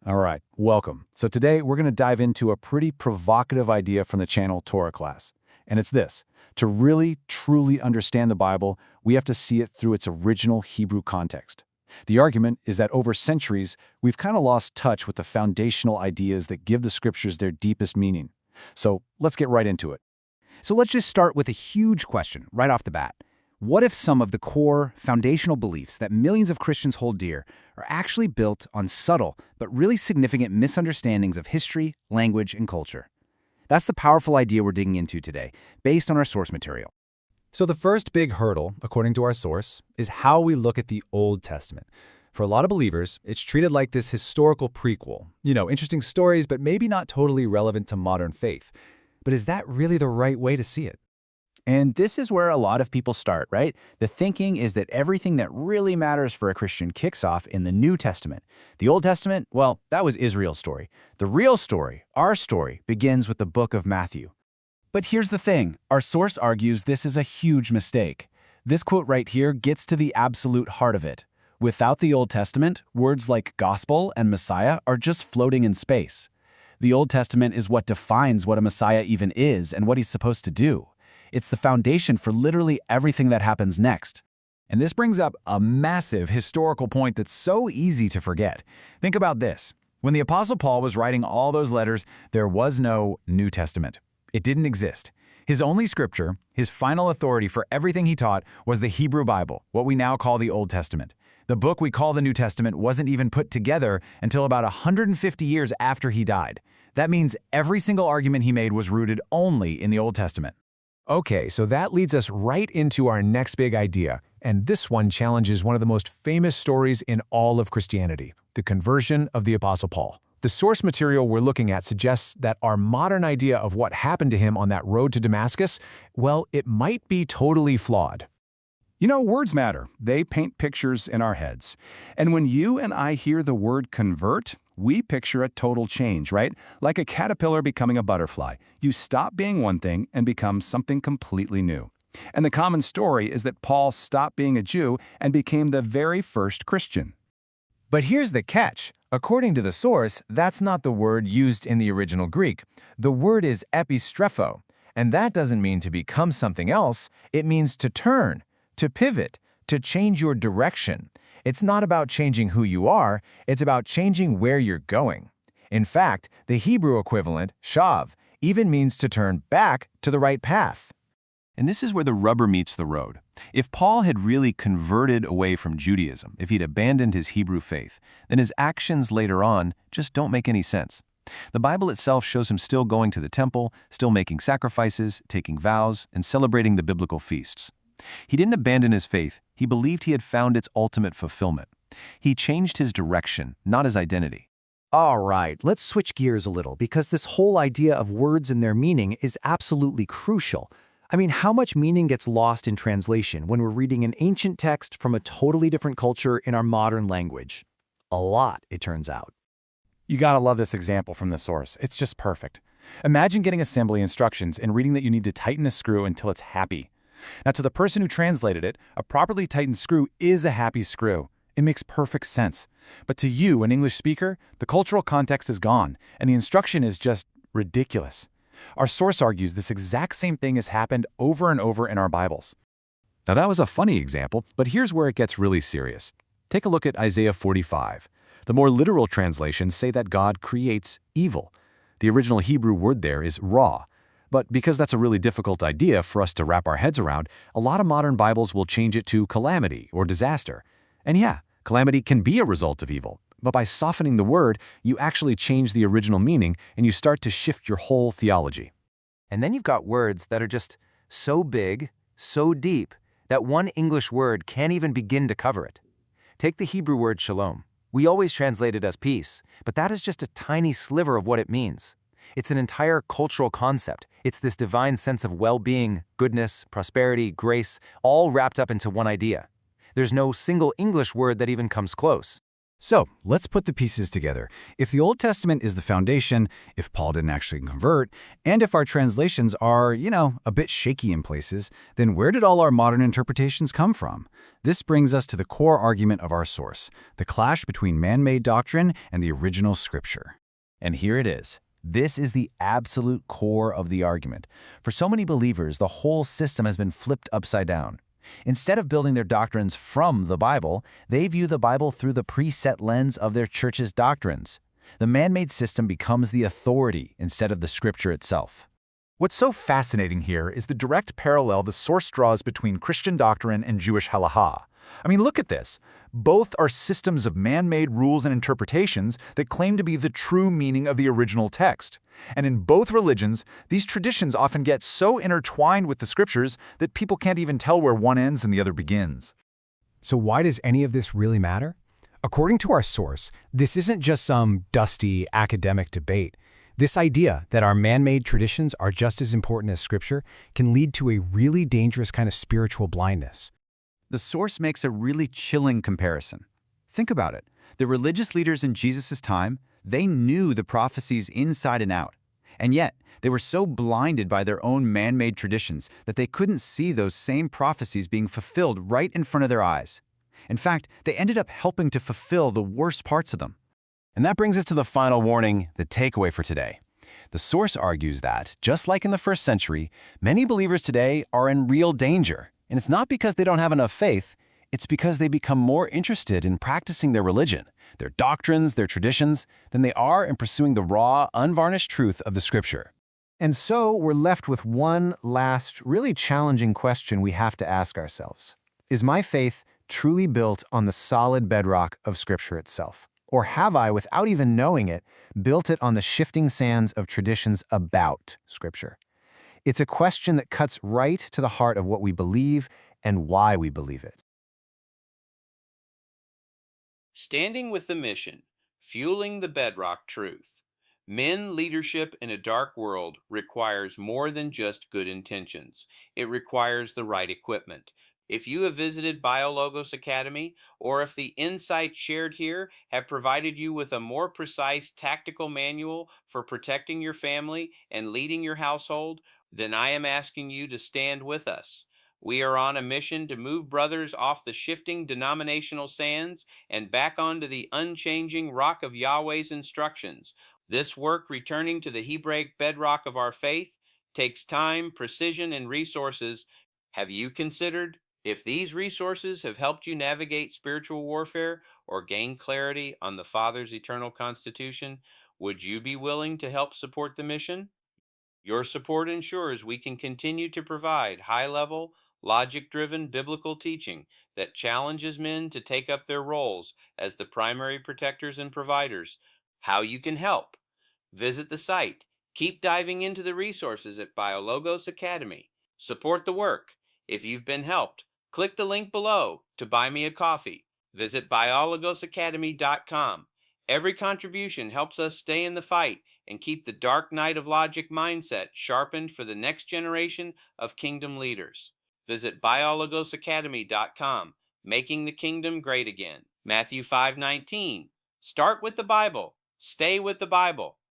All right, welcome. So today we're going to dive into a pretty provocative idea from the channel Torah class. And it's this: to really, truly understand the Bible, we have to see it through its original Hebrew context. The argument is that over centuries, we've kind of lost touch with the foundational ideas that give the scriptures their deepest meaning. So let's get right into it. So let's just start with a huge question right off the bat. What if some of the core, foundational beliefs that millions of Christians hold dear are actually built on subtle but really significant misunderstandings of history, language, and culture? That's the powerful idea we're digging into today, based on our source material. So the first big hurdle, according to our source, is how we look at the Old Testament. For a lot of believers, it's treated like this historical prequel. Interesting stories, but maybe not totally relevant to modern faith. But is that really the right way to see it? And this is where a lot of people start, right? The thinking is that everything that really matters for a Christian kicks off in the New Testament. The Old Testament, well, that was Israel's story. The real story, our story, begins with the book of Matthew. But here's the thing. Our source argues this is a huge mistake. This quote right here gets to the absolute heart of it. Without the Old Testament, words like gospel and Messiah are just floating in space. The Old Testament is what defines what a Messiah even is and what he's supposed to do. It's the foundation for literally everything that happens next. And this brings up a massive historical point that's so easy to forget. Think about this. When the Apostle Paul was writing all those letters, there was no New Testament. It didn't exist. His only scripture, his final authority for everything he taught, was the Hebrew Bible, what we now call the Old Testament. The book we call the New Testament wasn't even put together until about 150 years after he died. That means every single argument he made was rooted only in the Old Testament. Okay, so that leads us right into our next big idea, and this one challenges one of the most famous stories in all of Christianity, the conversion of the Apostle Paul. The source material we're looking at suggests that our modern idea of what happened to him on that road to Damascus, well, it might be totally flawed. Words matter. They paint pictures in our heads. And when you and I hear the word convert, we picture a total change, right? Like a caterpillar becoming a butterfly. You stop being one thing and become something completely new. And the common story is that Paul stopped being a Jew and became the very first Christian. But here's the catch. According to the source, that's not the word used in the original Greek. The word is epistrepho, and that doesn't mean to become something else. It means to turn, to pivot, to change your direction. It's not about changing who you are, it's about changing where you're going. In fact, the Hebrew equivalent, shav, even means to turn back to the right path. And this is where the rubber meets the road. If Paul had really converted away from Judaism, if he'd abandoned his Hebrew faith, then his actions later on just don't make any sense. The Bible itself shows him still going to the temple, still making sacrifices, taking vows, and celebrating the biblical feasts. He didn't abandon his faith. He believed he had found its ultimate fulfillment. He changed his direction, not his identity. All right, let's switch gears a little because this whole idea of words and their meaning is absolutely crucial. I mean, how much meaning gets lost in translation when we're reading an ancient text from a totally different culture in our modern language? A lot, it turns out. You gotta love this example from the source. It's just perfect. Imagine getting assembly instructions and reading that you need to tighten a screw until it's happy. Now, to the person who translated it, a properly tightened screw is a happy screw. It makes perfect sense. But to you, an English speaker, the cultural context is gone, and the instruction is just ridiculous. Our source argues this exact same thing has happened over and over in our Bibles. Now that was a funny example, but here's where it gets really serious. Take a look at Isaiah 45. The more literal translations say that God creates evil. The original Hebrew word there is ra. But because that's a really difficult idea for us to wrap our heads around, a lot of modern Bibles will change it to calamity or disaster. And yeah, calamity can be a result of evil. But by softening the word, you actually change the original meaning and you start to shift your whole theology. And then you've got words that are just so big, so deep, that one English word can't even begin to cover it. Take the Hebrew word shalom. We always translate it as peace, but that is just a tiny sliver of what it means. It's an entire cultural concept. It's this divine sense of well-being, goodness, prosperity, grace, all wrapped up into one idea. There's no single English word that even comes close. So, let's put the pieces together. If the Old Testament is the foundation, if Paul didn't actually convert, and if our translations are, a bit shaky in places, then where did all our modern interpretations come from? This brings us to the core argument of our source, the clash between man-made doctrine and the original scripture. And here it is. This is the absolute core of the argument. For so many believers, the whole system has been flipped upside down. Instead of building their doctrines from the Bible, they view the Bible through the preset lens of their church's doctrines. The man-made system becomes the authority instead of the scripture itself. What's so fascinating here is the direct parallel the source draws between Christian doctrine and Jewish halakha. I mean, look at this. Both are systems of man-made rules and interpretations that claim to be the true meaning of the original text. And in both religions, these traditions often get so intertwined with the scriptures that people can't even tell where one ends and the other begins. So why does any of this really matter? According to our source, this isn't just some dusty academic debate. This idea that our man-made traditions are just as important as Scripture can lead to a really dangerous kind of spiritual blindness. The source makes a really chilling comparison. Think about it. The religious leaders in Jesus' time, they knew the prophecies inside and out. And yet, they were so blinded by their own man-made traditions that they couldn't see those same prophecies being fulfilled right in front of their eyes. In fact, they ended up helping to fulfill the worst parts of them. And that brings us to the final warning, the takeaway for today. The source argues that, just like in the first century, many believers today are in real danger. And it's not because they don't have enough faith, it's because they become more interested in practicing their religion, their doctrines, their traditions, than they are in pursuing the raw, unvarnished truth of the Scripture. And so we're left with one last, really challenging question we have to ask ourselves. Is my faith truly built on the solid bedrock of Scripture itself? Or have I, without even knowing it, built it on the shifting sands of traditions about Scripture? It's a question that cuts right to the heart of what we believe and why we believe it. Standing with the mission, fueling the bedrock truth. Men leadership in a dark world requires more than just good intentions. It requires the right equipment. If you have visited BioLogos Academy, or if the insights shared here have provided you with a more precise tactical manual for protecting your family and leading your household, then I am asking you to stand with us. We are on a mission to move brothers off the shifting denominational sands and back onto the unchanging rock of Yahweh's instructions. This work, returning to the Hebraic bedrock of our faith, takes time, precision, and resources. Have you considered if these resources have helped you navigate spiritual warfare or gain clarity on the Father's eternal constitution? Would you be willing to help support the mission? Your support ensures we can continue to provide high-level, logic-driven biblical teaching that challenges men to take up their roles as the primary protectors and providers. How you can help. Visit the site. Keep diving into the resources at BioLogos Academy. Support the work. If you've been helped, click the link below to buy me a coffee. Visit biologosacademy.com. Every contribution helps us stay in the fight and keep the dark night of logic mindset sharpened for the next generation of kingdom leaders. Visit biologosacademy.com, making the kingdom great again. Matthew 5:19. Start with the Bible. Stay with the Bible.